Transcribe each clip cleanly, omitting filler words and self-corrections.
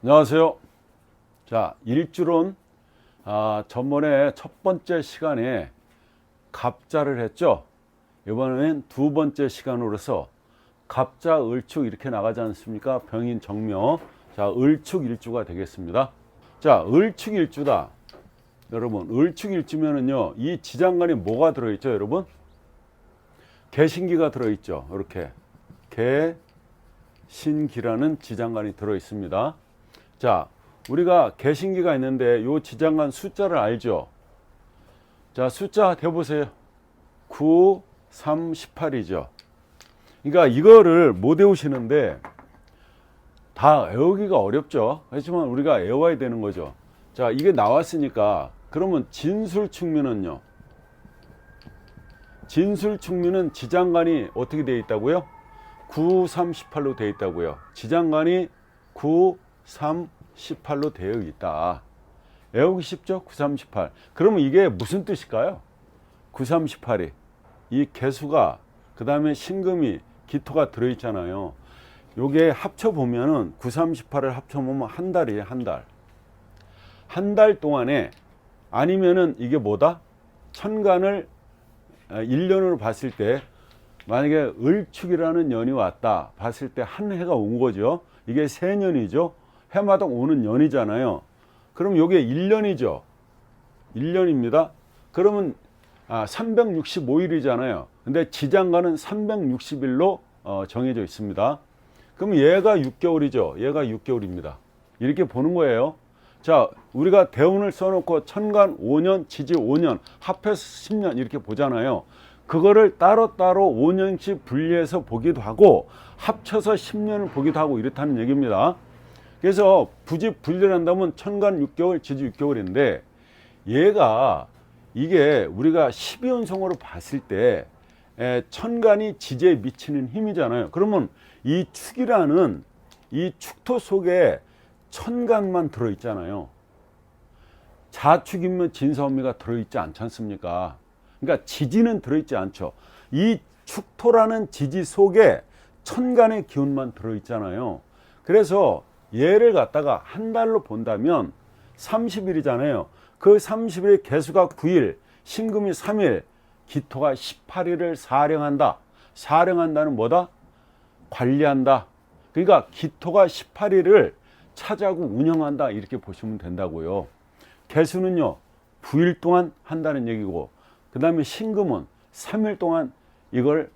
안녕하세요. 자, 일주론 전번에 첫 번째 시간에 갑자를 했죠. 이번엔 두 번째 시간으로서 갑자, 을축 이렇게 나가지 않습니까? 병인, 정묘. 자, 을축 일주가 되겠습니다. 자, 을축 일주다. 여러분, 을축 일주면은요, 이 지장간에 뭐가 들어있죠, 여러분? 개신기가 들어있죠. 이렇게 개신기라는 지장간이 들어있습니다. 자, 우리가 개신기가 있는데 요 지장간 숫자를 알죠? 자, 숫자 대보세요. 9, 3, 18이죠. 그러니까 이거를 못 외우시는데 다 외우기가 어렵죠. 하지만 우리가 외워야 되는 거죠. 자, 이게 나왔으니까 그러면 진술축미는요. 진술축미는 지장간이 어떻게 되어 있다고요? 9, 3, 18로 되어 있다고요. 지장간이 9, 3, 18로 되어 있다. 외우기 쉽죠? 9, 3, 18. 그러면 이게 무슨 뜻일까요? 9, 3, 18이 이 개수가 그 다음에 신금이 기토가 들어있잖아요. 요게 합쳐보면은 9, 3, 18을 합쳐보면 한 달이에요. 한 달. 한 달 동안에 아니면은 이게 뭐다? 천간을 1년으로 봤을 때 만약에 을축이라는 년이 왔다 봤을 때 한 해가 온 거죠. 이게 세년이죠. 해마다 오는 년이잖아요. 그럼 요게 1년이죠. 1년입니다. 그러면 365일이잖아요. 근데 지장간은 360일로 정해져 있습니다. 그럼 얘가 6개월이죠. 얘가 6개월입니다. 이렇게 보는 거예요. 자, 우리가 대운을 써놓고 천간 5년, 지지 5년, 합해서 10년 이렇게 보잖아요. 그거를 따로따로 5년씩 분리해서 보기도 하고 합쳐서 10년을 보기도 하고 이렇다는 얘기입니다. 그래서 굳이 분리를 한다면 천간 6개월, 지지 6개월인데 얘가 이게 우리가 12연성으로 봤을 때 천간이 지지에 미치는 힘이잖아요. 그러면 이 축이라는 이 축토 속에 천간만 들어있잖아요. 자축이면 진사오미가 들어있지 않지 않습니까? 그러니까 지지는 들어있지 않죠. 이 축토라는 지지 속에 천간의 기운만 들어있잖아요. 그래서 얘를 갖다가 한 달로 본다면 30일이잖아요. 그 30일의 개수가 9일, 신금이 3일, 기토가 18일을 사령한다. 사령한다는 뭐다? 관리한다. 그러니까 기토가 18일을 차지하고 운영한다. 이렇게 보시면 된다고요. 개수는요 9일 동안 한다는 얘기고 그 다음에 신금은 3일 동안 이걸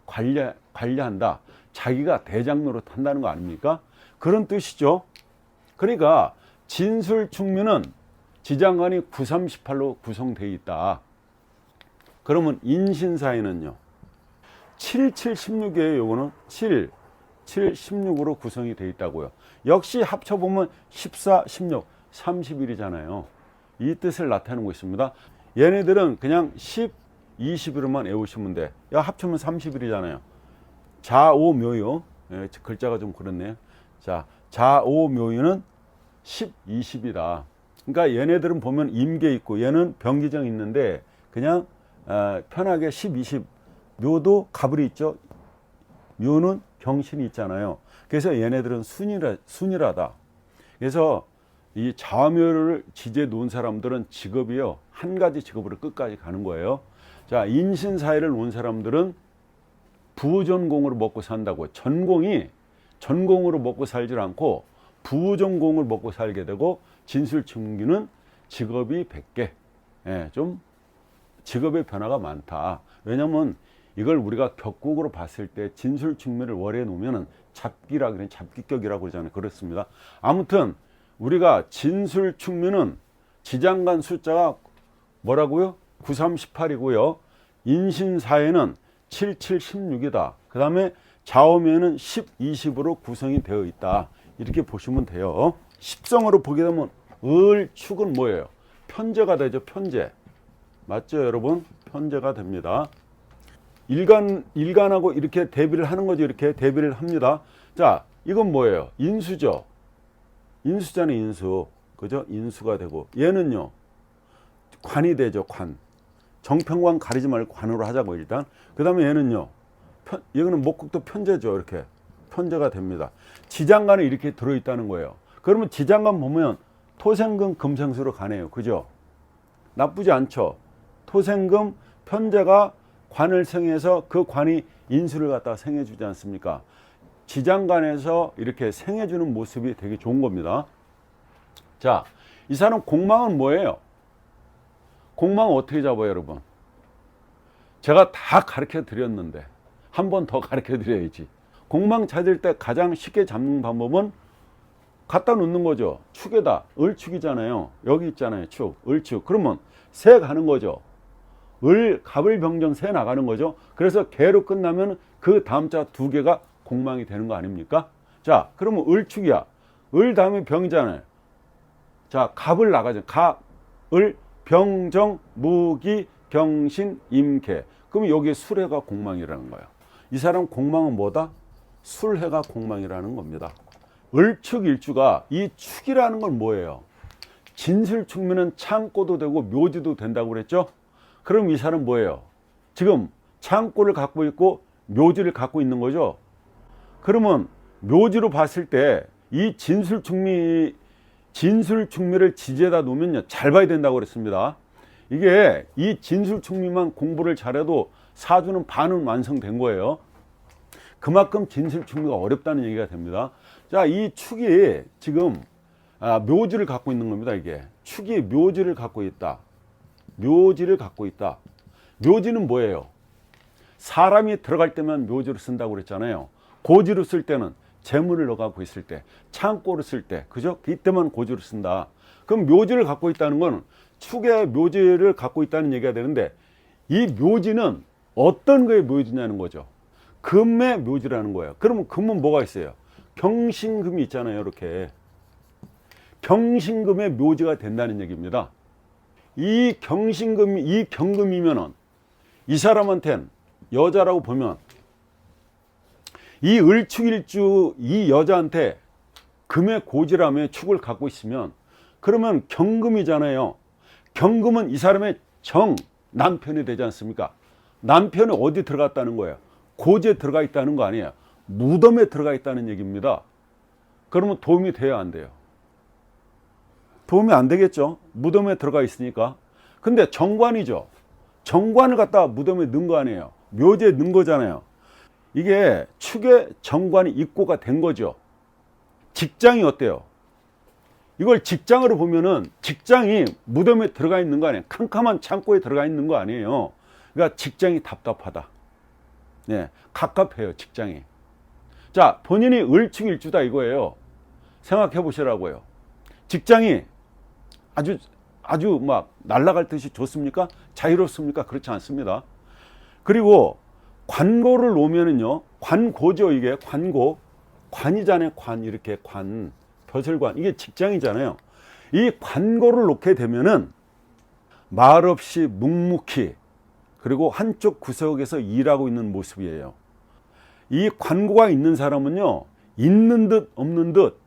관리한다. 자기가 대장노릇 한다는 거 아닙니까? 그런 뜻이죠. 그러니까 진술축미는 지장간이 9, 3, 18로 구성되어 있다. 그러면 인신사에는요 7, 7, 16이에요. 요거는 7, 7, 16으로 구성이 되어 있다고요. 역시 합쳐보면 14, 16, 30일이잖아요. 이 뜻을 나타내고 있습니다. 얘네들은 그냥 10, 20으로만 외우시면 돼. 야, 합치면 30일이잖아요. 자오묘유. 예, 글자가 좀 그렇네요. 자, 자오묘유는 10, 20이다. 그러니까 얘네들은 보면 임계 있고 얘는 병기정 있는데 그냥 편하게 10, 20. 묘도 가불이 있죠. 묘는 경신이 있잖아요. 그래서 얘네들은 순일하다. 그래서 이 자묘를 지지해 놓은 사람들은 직업이요 한 가지 직업으로 끝까지 가는 거예요. 자, 인신사회를 놓은 사람들은 부전공으로 먹고 산다고. 전공으로 먹고 살질 않고 부전공을 먹고 살게 되고 진술축미는 직업이 100개. 예, 좀 직업의 변화가 많다. 왜냐면 이걸 우리가 격국으로 봤을 때 진술축미를 월에 놓으면 잡기라 그래, 잡기격이라고 그러잖아요. 그렇습니다. 아무튼 우리가 진술축미는 지장간 숫자가 뭐라고요? 9, 3, 18이고요. 인신사에는 7, 7, 16이다. 그 다음에 자오묘는 10, 20으로 구성이 되어 있다. 이렇게 보시면 돼요. 십성으로 보게 되면 을축은 뭐예요? 편제가 되죠. 편제. 맞죠, 여러분? 편제가 됩니다. 일간하고 이렇게 대비를 하는 거죠. 이렇게 대비를 합니다. 자, 이건 뭐예요? 인수죠. 인수잖아요. 인수. 그죠? 인수가 되고 얘는요. 관이 되죠. 관. 정평관 가리지 말고 관으로 하자고 일단. 그 다음에 얘는요. 이거는 목국도 편제죠. 이렇게 편제가 됩니다. 지장간에 이렇게 들어있다는 거예요. 그러면 지장간 보면 토생금 금생수로 가네요. 그죠? 나쁘지 않죠. 토생금 편제가 관을 생해서 그 관이 인수를 갖다가 생해주지 않습니까? 지장간에서 이렇게 생해주는 모습이 되게 좋은 겁니다. 자, 이 사람 공망은 뭐예요? 공망은 어떻게 잡아요, 여러분? 제가 다 가르쳐 드렸는데 한 번 더 가르쳐 드려야지. 공망 찾을 때 가장 쉽게 잡는 방법은 갖다 놓는 거죠. 축에다. 을축이잖아요. 여기 있잖아요. 축. 을축. 그러면 새 가는 거죠. 을, 갑을, 병정 새 나가는 거죠. 그래서 개로 끝나면 그 다음 자 두 개가 공망이 되는 거 아닙니까? 자, 그러면 을축이야. 을 다음에 병이잖아요. 자, 갑을 나가죠. 갑, 을, 병정, 무기, 경신, 임계. 그럼 여기에 술해가 공망이라는 거예요. 이 사람 공망은 뭐다? 술해가 공망이라는 겁니다. 을축 일주가 이 축이라는 건 뭐예요? 진술축면은 창고도 되고 묘지도 된다고 그랬죠? 그럼 이 사람 뭐예요? 지금 창고를 갖고 있고 묘지를 갖고 있는 거죠? 그러면 묘지로 봤을 때 이 진술축미를 지지에다 놓으면요, 잘 봐야 된다고 그랬습니다. 이게 이 진술축미만 공부를 잘해도 사주는 반은 완성된 거예요. 그만큼 진술축미가 어렵다는 얘기가 됩니다. 자, 이 축이 지금 묘지를 갖고 있는 겁니다. 이게 축이 묘지를 갖고 있다. 묘지를 갖고 있다. 묘지는 뭐예요? 사람이 들어갈 때만 묘지로 쓴다고 그랬잖아요. 고지로 쓸 때는 재물을 넣어가고 있을 때, 창고를 쓸 때, 그죠? 이때만 고지로 쓴다. 그럼 묘지를 갖고 있다는 건 축의 묘지를 갖고 있다는 얘기가 되는데, 이 묘지는 어떤 거의 묘지냐는 거죠. 금의 묘지라는 거예요. 그러면 금은 뭐가 있어요? 경신금이 있잖아요. 이렇게 경신금의 묘지가 된다는 얘기입니다. 이 경금이면은 이 사람한텐 여자라고 보면 이 을축일주 이 여자한테 금의 고지라며 축을 갖고 있으면 그러면 경금이잖아요. 경금은 이 사람의 남편이 되지 않습니까? 남편이 어디 들어갔다는 거예요? 고지에 들어가 있다는 거 아니에요. 무덤에 들어가 있다는 얘기입니다. 그러면 도움이 돼야 안 돼요? 도움이 안 되겠죠. 무덤에 들어가 있으니까. 근데 정관이죠. 정관을 갖다가 무덤에 넣은 거 아니에요. 묘지에 넣은 거잖아요. 이게 축의 정관이 입고가 된 거죠. 직장이 어때요? 이걸 직장으로 보면은 직장이 무덤에 들어가 있는 거 아니에요. 캄캄한 창고에 들어가 있는 거 아니에요. 그러니까 직장이 답답하다. 네, 갑갑해요, 직장이. 자, 본인이 을축일주다 이거예요. 생각해 보시라고요. 직장이 아주 막 날아갈 듯이 좋습니까? 자유롭습니까? 그렇지 않습니다. 그리고 관고를 놓으면은요, 관고죠, 이게 관고. 관이잖아요, 관. 이렇게 관, 벼슬관. 이게 직장이잖아요. 이 관고를 놓게 되면은 말없이 묵묵히 그리고 한쪽 구석에서 일하고 있는 모습이에요. 이 관고가 있는 사람은요, 있는 듯 없는 듯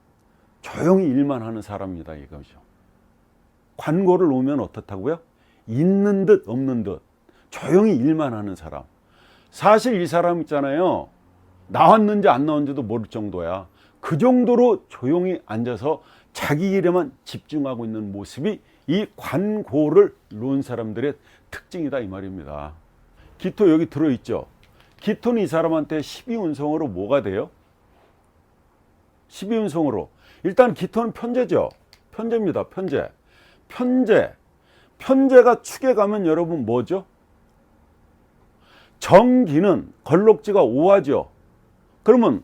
조용히 일만 하는 사람입니다. 이거죠. 관고를 놓으면 어떻다고요? 있는 듯 없는 듯 조용히 일만 하는 사람. 사실 이 사람 있잖아요, 나왔는지 안 나왔는지도 모를 정도야. 그 정도로 조용히 앉아서 자기 일에만 집중하고 있는 모습이 이 관고를 놓은 사람들의 특징이다 이 말입니다. 기토 여기 들어있죠. 기토는 이 사람한테 12운성으로 뭐가 돼요? 12운성으로 일단 기토는 편제죠. 편제입니다. 편제가 축에 가면 여러분 뭐죠? 정기는 걸록지가 오하죠. 그러면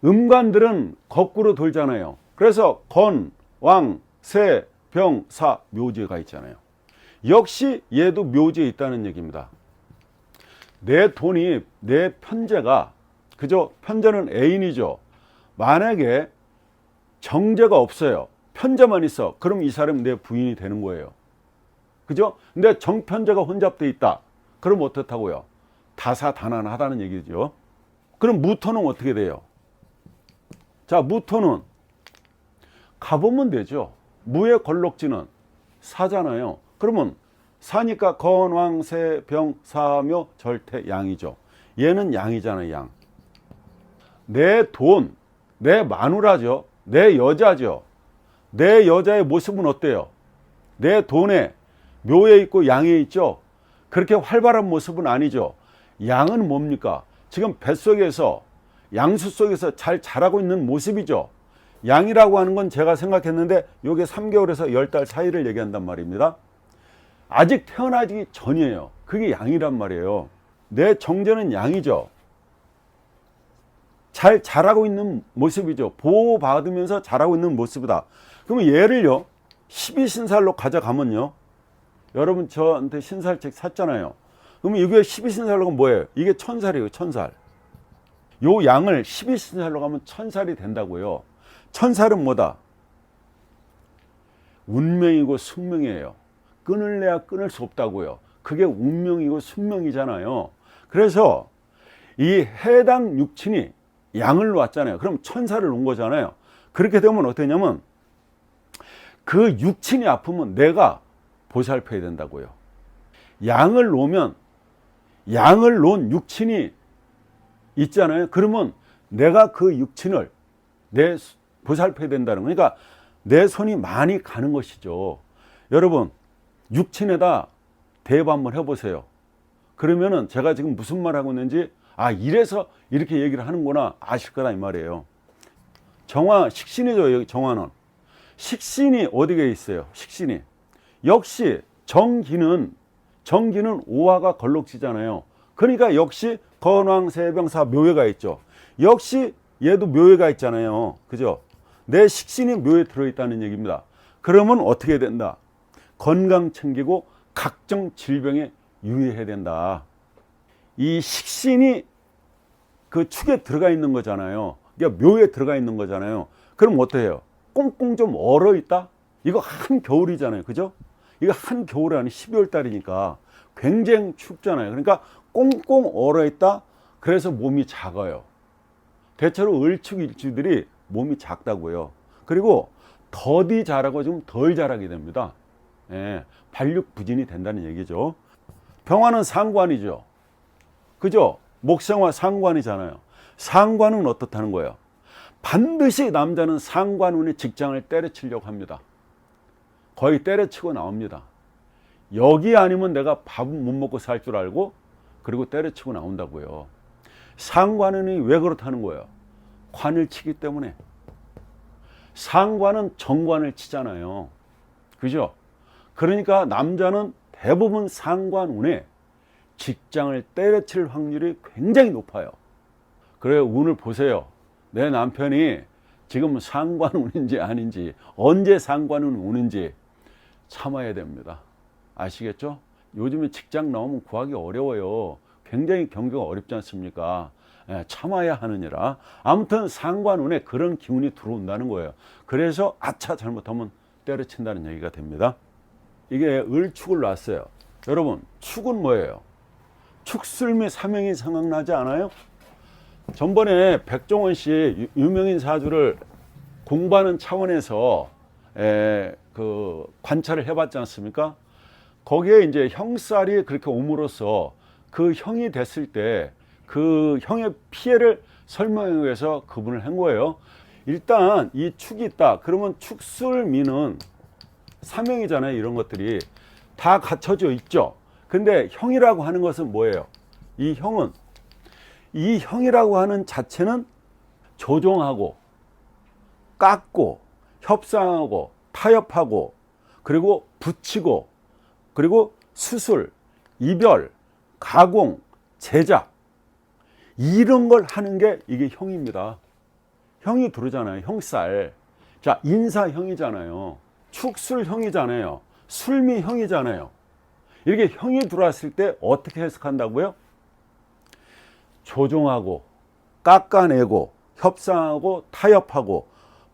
음관들은 거꾸로 돌잖아요. 그래서 건, 왕, 세, 병, 사, 묘지가 있잖아요. 역시 얘도 묘지에 있다는 얘기입니다. 내 돈이, 내 편제가, 그죠? 편제는 애인이죠. 만약에 정제가 없어요. 편제만 있어. 그럼 이 사람은 내 부인이 되는 거예요. 그죠? 근데 정편제가 혼잡돼 있다. 그럼 어떻다고요? 다사다난하다는 얘기죠. 그럼 무토는 어떻게 돼요? 자, 무토는 가보면 되죠. 무의 걸록지는 사잖아요. 그러면 사니까 건왕세 병사묘 절태 양이죠. 얘는 양이잖아요. 양. 내 돈, 내 마누라죠. 내 여자죠. 내 여자의 모습은 어때요? 내 돈에 묘에 있고 양에 있죠. 그렇게 활발한 모습은 아니죠. 양은 뭡니까? 지금 뱃속에서 양수 속에서 잘 자라고 있는 모습이죠. 양이라고 하는 건 제가 생각했는데 이게 3개월에서 10달 사이를 얘기한단 말입니다. 아직 태어나기 전이에요. 그게 양이란 말이에요. 내 정제는 양이죠. 잘 자라고 있는 모습이죠. 보호받으면서 자라고 있는 모습이다. 그러면 얘를요 12신살로 가져가면요, 여러분 저한테 신살책 샀잖아요. 그러면 이게 12신살로가 뭐예요? 이게 1000살이에요. 1000살. 요 양을 12신살로 가면 1000살이 된다고요. 1000살은 뭐다? 운명이고 숙명이에요. 끊을래야 끊을 수 없다고요. 그게 운명이고 숙명이잖아요. 그래서 이 해당 육친이 양을 놓았잖아요. 그럼 1000살을 놓은 거잖아요. 그렇게 되면 어떠냐면 그 육친이 아프면 내가 보살펴야 된다고요. 양을 놓으면 양을 놓은 육친이 있잖아요. 그러면 내가 그 육친을 보살펴야 된다는 거예요. 그러니까 내 손이 많이 가는 것이죠. 여러분 육친에다 대입 한번 해보세요. 그러면은 제가 지금 무슨 말 하고 있는지 이래서 이렇게 얘기를 하는구나 아실 거다 이 말이에요. 정화 식신이죠. 여기 정화는 식신이 어디에 있어요? 식신이 역시 정기는 오화가 걸록지잖아요. 그러니까 역시 건왕세병사 묘회가 있죠. 역시 얘도 묘회가 있잖아요. 그죠? 내 식신이 묘에 들어있다는 얘기입니다. 그러면 어떻게 된다? 건강 챙기고 각종 질병에 유의해야 된다. 이 식신이 그 축에 들어가 있는 거잖아요. 그러니까 묘에 들어가 있는 거잖아요. 그럼 어때요? 꽁꽁 좀 얼어 있다? 이거 한겨울이잖아요. 그죠? 이거 한겨울이 아니 12월 달이니까 굉장히 춥잖아요. 그러니까 꽁꽁 얼어 있다. 그래서 몸이 작아요. 대체로 을축일주들이 몸이 작다고요. 그리고 더디 자라고 좀 덜 자라게 됩니다. 예, 발육부진이 된다는 얘기죠. 병화는 상관이죠. 그죠? 목생화 상관이잖아요. 상관은 어떻다는 거예요? 반드시 남자는 상관운의 직장을 때려치려고 합니다. 거의 때려치고 나옵니다. 여기 아니면 내가 밥은 못 먹고 살 줄 알고 그리고 때려치고 나온다고요. 상관운이 왜 그렇다는 거예요? 관을 치기 때문에. 상관은 정관을 치잖아요. 그죠? 그러니까 남자는 대부분 상관운에 직장을 때려칠 확률이 굉장히 높아요. 그래요. 운을 보세요. 내 남편이 지금 상관운인지 아닌지, 언제 상관운 오는지 참아야 됩니다. 아시겠죠? 요즘에 직장 나오면 구하기 어려워요. 굉장히 경기가 어렵지 않습니까? 참아야 하느니라. 아무튼 상관운에 그런 기운이 들어온다는 거예요. 그래서 아차 잘못하면 때려친다는 얘기가 됩니다. 이게 을축을 놨어요. 여러분 축은 뭐예요? 축술미 삼형이 생각나지 않아요? 전번에 백종원 씨 유명인 사주를 공부하는 차원에서 그 관찰을 해봤지 않습니까? 거기에 이제 형살이 그렇게 옴으로써 그 형이 됐을 때 그 형의 피해를 설명하기 위해서 그분을 한 거예요. 일단 이 축이 있다. 그러면 축술미는 삼형이잖아요. 이런 것들이 다 갖춰져 있죠. 근데 형이라고 하는 것은 뭐예요? 이 형이라고 하는 자체는 조종하고 깎고 협상하고 타협하고 그리고 붙이고 그리고 수술, 이별, 가공, 제작 이런 걸 하는 게 이게 형입니다. 형이 들어오잖아요. 형살. 자, 인사형이잖아요. 축술형이잖아요. 술미형이잖아요. 이렇게 형이 들어왔을 때 어떻게 해석한다고요? 조종하고 깎아내고 협상하고 타협하고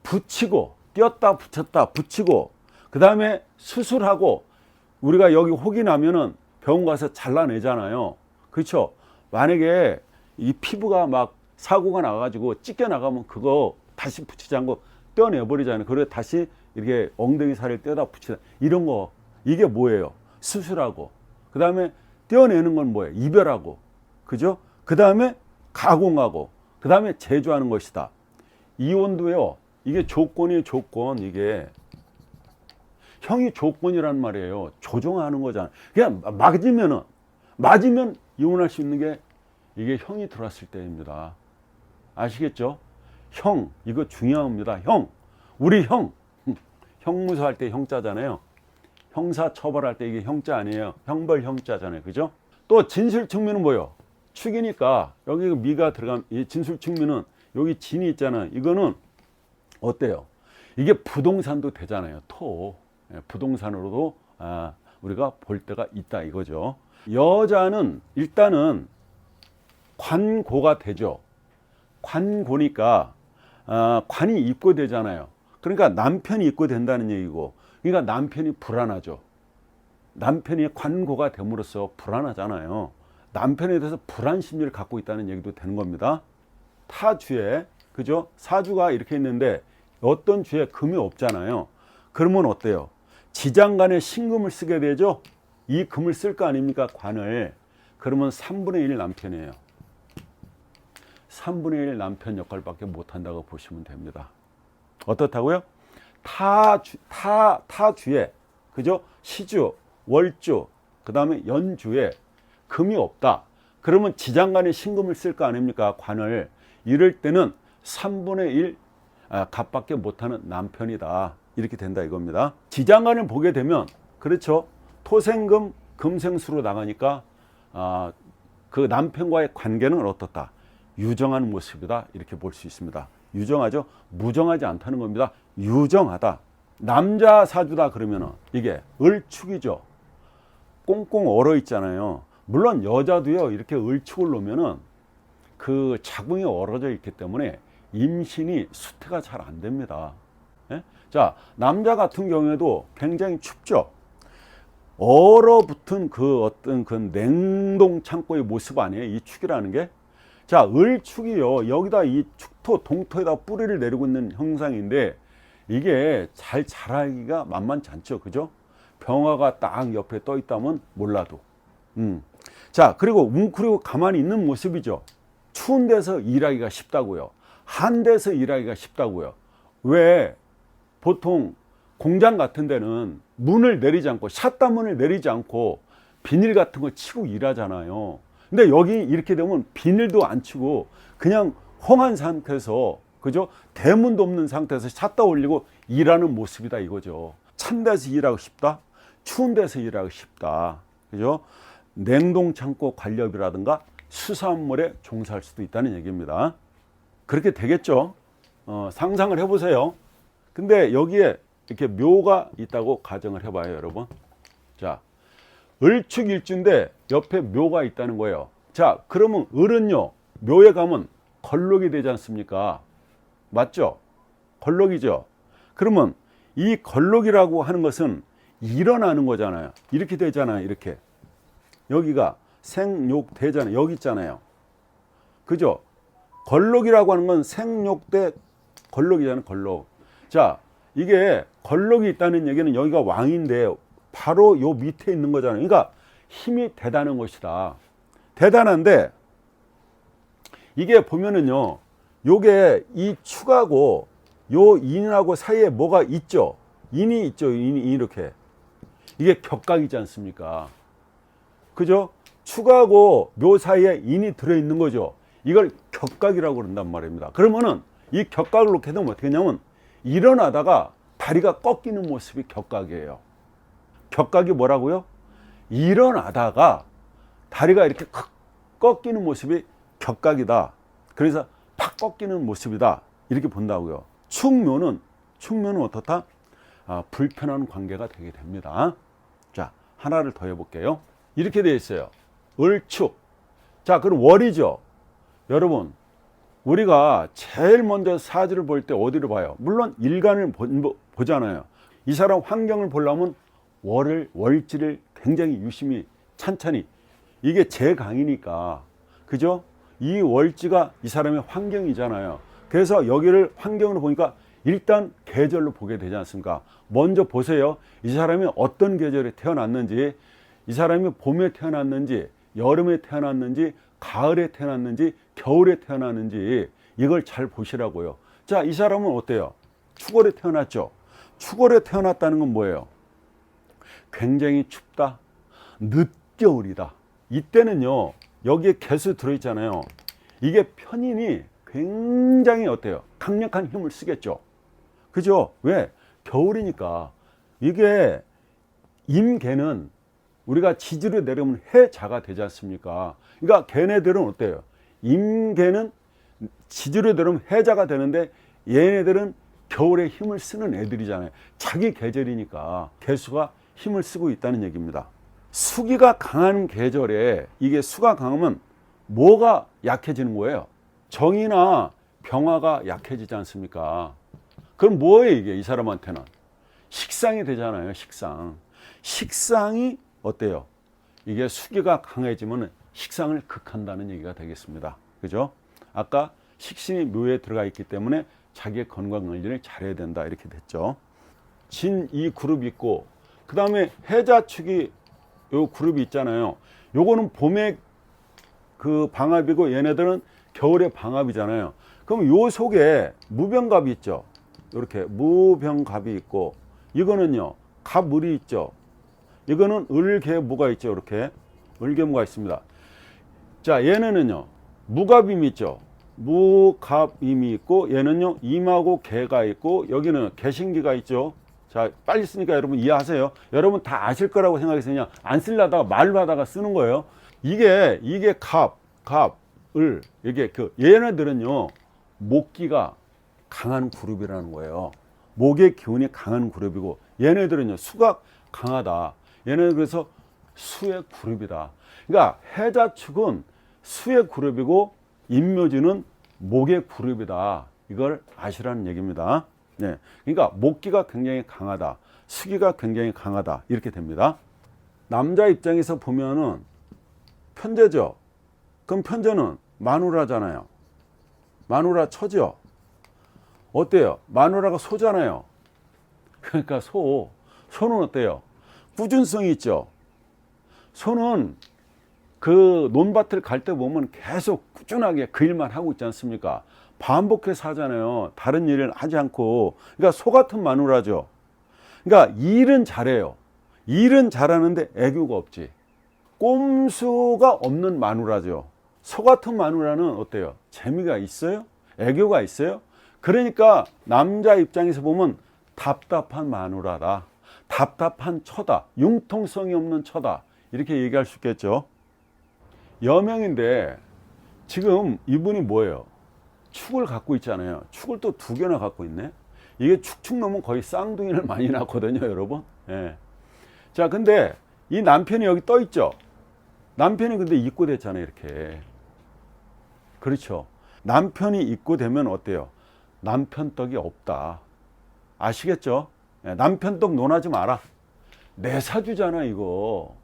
붙이고 띄었다 붙였다 붙이고 그 다음에 수술하고 우리가 여기 혹이 나면은 병원 가서 잘라내잖아요. 그렇죠? 만약에 이 피부가 막 사고가 나가지고 찢겨 나가면 그거 다시 붙이지 않고 떼어내버리잖아요. 그리고 다시 이렇게 엉덩이 살을 떼다 붙이다 이런 거 이게 뭐예요? 수술하고 그 다음에 떼어내는 건 뭐예요? 이별하고 그죠? 그 다음에 가공하고 그 다음에 제조하는 것이다. 이온도요. 이게 조건이에요. 조건. 이게 형이 조건이란 말이에요. 조정하는 거잖아. 그냥 맞으면 이혼할 수 있는 게 이게 형이 들어왔을 때입니다. 아시겠죠? 형, 이거 중요합니다. 형, 우리 형. 형무소할 때 형자잖아요. 형사 처벌할 때 이게 형자 아니에요. 형벌 형자잖아요. 그죠? 또 진술 측면은 뭐예요? 축이니까 여기 미가 들어간 이 진술 측면은 여기 진이 있잖아요. 이거는 어때요? 이게 부동산도 되잖아요. 토. 부동산으로도 우리가 볼 때가 있다 이거죠. 여자는 일단은 관고가 되죠. 관고니까 관이 입고되잖아요. 그러니까 남편이 입고된다는 얘기고, 그러니까 남편이 불안하죠. 남편이 관고가 됨으로써 불안하잖아요. 남편에 대해서 불안 심리를 갖고 있다는 얘기도 되는 겁니다. 타주에, 그죠? 사주가 이렇게 있는데 어떤 주에 금이 없잖아요. 그러면 어때요? 지장간에 신금을 쓰게 되죠. 이 금을 쓸 거 아닙니까? 관을. 그러면 3분의 1 남편이에요. 3분의 1 남편 역할밖에 못한다고 보시면 됩니다. 어떻다고요? 타주에, 그죠? 시주, 월주, 그 다음에 연주에 금이 없다. 그러면 지장간에 신금을 쓸 거 아닙니까? 관을. 이럴 때는 3분의 1 값밖에 못하는 남편이다. 이렇게 된다 이겁니다. 지장간을 보게 되면, 그렇죠? 토생금, 금생수로 나가니까 그 남편과의 관계는 어떻다? 유정한 모습이다. 이렇게 볼 수 있습니다. 유정하죠? 무정하지 않다는 겁니다. 유정하다. 남자 사주다 그러면은 이게 을축이죠. 꽁꽁 얼어 있잖아요. 물론 여자도요, 이렇게 을축을 놓으면은 그 자궁이 얼어져 있기 때문에 임신이 수태가 잘 안 됩니다. 예? 자, 남자 같은 경우에도 굉장히 춥죠. 얼어붙은 그 어떤 그 냉동 창고의 모습 아니에요? 이 축이라는 게. 자, 을축이요. 여기다 이 축토, 동토에다 뿌리를 내리고 있는 형상인데 이게 잘 자라기가 만만치 않죠. 그죠? 병화가 딱 옆에 떠 있다면 몰라도. 자, 그리고 웅크리고 가만히 있는 모습이죠. 추운 데서 일하기가 쉽다고요. 한 데서 일하기가 쉽다고요. 왜? 보통 공장 같은 데는 문을 내리지 않고, 샷다문을 내리지 않고 비닐 같은 거 치고 일하잖아요. 근데 여기 이렇게 되면 비닐도 안 치고 그냥 헝한 상태에서, 그죠? 대문도 없는 상태에서 샷다 올리고 일하는 모습이다 이거죠. 찬 데서 일하고 싶다, 추운 데서 일하고 싶다, 그죠? 냉동 창고 관리업이라든가 수산물에 종사할 수도 있다는 얘기입니다. 그렇게 되겠죠. 상상을 해보세요. 근데 여기에 이렇게 묘가 있다고 가정을 해봐요, 여러분. 자, 을축일주인데 옆에 묘가 있다는 거예요. 자, 그러면 을은요, 묘에 가면 걸록이 되지 않습니까? 맞죠? 걸록이죠. 그러면 이 걸록이라고 하는 것은 일어나는 거잖아요. 이렇게 되잖아요. 이렇게. 여기가 생욕대잖아요. 여기 있잖아요. 그죠? 걸록이라고 하는 건 생욕대 걸록이잖아요. 걸록. 자, 이게 걸록이 있다는 얘기는 여기가 왕인데 바로 요 밑에 있는 거잖아요. 그러니까 힘이 대단한 것이다. 대단한데 이게 보면은요, 요게 이 축하고 요 인하고 사이에 뭐가 있죠? 인이 있죠. 인이 이렇게. 이게 격각이지 않습니까? 그죠? 축하고 묘 사이에 인이 들어있는 거죠. 이걸 격각이라고 그런단 말입니다. 그러면은 이 격각을 놓게 되면 어떻게 되냐면 일어나다가 다리가 꺾이는 모습이 격각이에요. 격각이 뭐라고요? 일어나다가 다리가 이렇게 꺾이는 모습이 격각이다. 그래서 팍 꺾이는 모습이다. 이렇게 본다고요. 축묘는 어떻다? 불편한 관계가 되게 됩니다. 자, 하나를 더 해볼게요. 이렇게 되어 있어요. 을축. 자, 그럼 월이죠. 여러분, 우리가 제일 먼저 사주를 볼 때 어디를 봐요? 물론 일간을 보잖아요. 이 사람 환경을 보려면 월지를 굉장히 유심히 찬찬히, 이게 제 강이니까, 그죠? 이 월지가 이 사람의 환경이잖아요. 그래서 여기를 환경으로 보니까 일단 계절로 보게 되지 않습니까? 먼저 보세요. 이 사람이 어떤 계절에 태어났는지, 이 사람이 봄에 태어났는지, 여름에 태어났는지, 가을에 태어났는지, 겨울에 태어났는지, 이걸 잘 보시라고요. 자, 이 사람은 어때요? 축월에 태어났죠. 축월에 태어났다는 건 뭐예요? 굉장히 춥다. 늦겨울이다. 이때는요, 여기에 개수 들어있잖아요. 이게 편인이 굉장히 어때요? 강력한 힘을 쓰겠죠. 그죠? 왜? 겨울이니까. 이게 임계는 우리가 지지로 내려오면 해자가 되지 않습니까? 그러니까 걔네들은 어때요? 임계는 지지로 내려오면 해자가 되는데 얘네들은 겨울에 힘을 쓰는 애들이잖아요. 자기 계절이니까 개수가 힘을 쓰고 있다는 얘기입니다. 수기가 강한 계절에 이게 수가 강하면 뭐가 약해지는 거예요? 정이나 병화가 약해지지 않습니까? 그럼 뭐예요 이게 이 사람한테는? 식상이 되잖아요. 식상이 어때요? 이게 수기가 강해지면 식상을 극한다는 얘기가 되겠습니다. 그죠? 아까 식신이 묘에 들어가 있기 때문에 자기의 건강 관리를 잘해야 된다 이렇게 됐죠. 진 이 그룹이 있고 그 다음에 해자축이 요 그룹이 있잖아요. 요거는 봄에 그 방합이고 얘네들은 겨울에 방합이잖아요. 그럼 요 속에 무병갑이 있죠. 이렇게 무병갑이 있고 이거는요 갑을이 있죠. 이거는 을개무가 있죠. 이렇게 을개무가 있습니다. 자 얘네는요 무갑임이 있죠. 무갑임이 있고 얘는요 임하고 개가 있고 여기는 개신기가 있죠. 자 빨리 쓰니까 여러분 이해하세요. 여러분 다 아실 거라고 생각해서 그냥 안 쓰려다가 말로 하다가 쓰는 거예요. 이게 을 이게 얘네들은요 목기가 강한 그룹이라는 거예요. 목의 기운이 강한 그룹이고 얘네들은요 수가 강하다. 얘네들 그래서 수의 그룹이다. 그러니까 해자축은 수의 그룹이고 임묘지는 목의 그룹이다. 이걸 아시라는 얘기입니다. 네. 그러니까 목기가 굉장히 강하다. 수기가 굉장히 강하다. 이렇게 됩니다. 남자 입장에서 보면은 편제죠. 그럼 편제는 마누라잖아요. 마누라 처죠. 어때요? 마누라가 소잖아요. 그러니까 소는 어때요? 꾸준성이 있죠. 소는 그 논밭을 갈 때 보면 계속 꾸준하게 그 일만 하고 있지 않습니까? 반복해서 하잖아요. 다른 일을 하지 않고. 그러니까 소 같은 마누라죠. 그러니까 일은 잘해요. 일은 잘하는데 애교가 없지. 꼼수가 없는 마누라죠. 소 같은 마누라는 어때요? 재미가 있어요? 애교가 있어요? 그러니까 남자 입장에서 보면 답답한 마누라다. 답답한 처다. 융통성이 없는 처다. 이렇게 얘기할 수 있겠죠. 여명인데 지금 이분이 뭐예요? 축을 갖고 있잖아요. 축을 또 2개나 갖고 있네. 이게 축축 넘으면 거의 쌍둥이를 많이 낳거든요, 여러분. 예. 자, 근데 이 남편이 여기 떠 있죠. 남편이 근데 입고됐잖아요, 이렇게. 그렇죠. 남편이 입고되면 어때요? 남편 떡이 없다. 아시겠죠? 예, 남편 떡 논하지 마라. 내 사주잖아, 이거.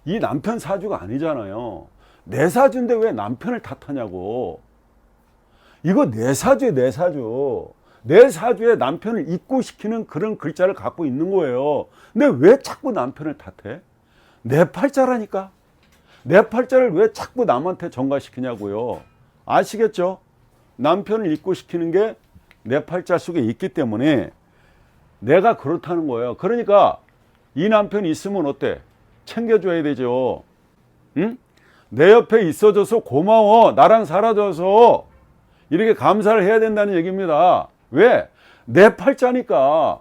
이 남편 사주가 아니잖아요. 내 사주인데 왜 남편을 탓하냐고. 이거 내 사주에 내 사주. 내 사주에 남편을 입고시키는 그런 글자를 갖고 있는 거예요. 근데 왜 자꾸 남편을 탓해? 내 팔자라니까. 내 팔자를 왜 자꾸 남한테 전가시키냐고요. 아시겠죠? 남편을 입고시키는 게 내 팔자 속에 있기 때문에 내가 그렇다는 거예요. 그러니까 이 남편이 있으면 어때? 챙겨줘야 되죠. 응? 내 옆에 있어줘서 고마워. 나랑 살아줘서 이렇게 감사를 해야 된다는 얘기입니다. 왜? 내 팔자니까.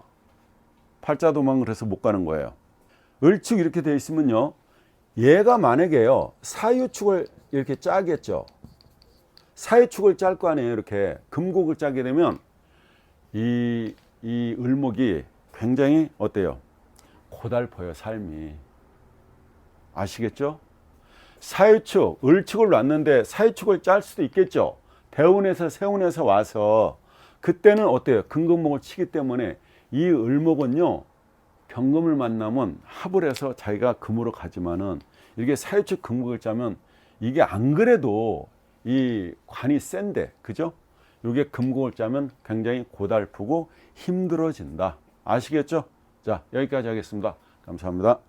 팔자 도망을 해서 못 가는 거예요. 을축 이렇게 돼 있으면요. 얘가 만약에요. 사유축을 이렇게 짜겠죠. 사유축을 짤 거 아니에요. 이렇게 금곡을 짜게 되면 이 을목이 굉장히 어때요? 고달퍼요. 삶이. 아시겠죠? 사유축, 을축을 놨는데 사유축을 짤 수도 있겠죠. 대운에서 세운에서 와서 그때는 어때요? 금금목을 치기 때문에 이 을목은요 병금을 만나면 합을 해서 자기가 금으로 가지만은 이렇게 사유축 금목을 짜면 이게 안 그래도 이 관이 센데 그죠? 이게 금목을 짜면 굉장히 고달프고 힘들어진다. 아시겠죠? 자 여기까지 하겠습니다. 감사합니다.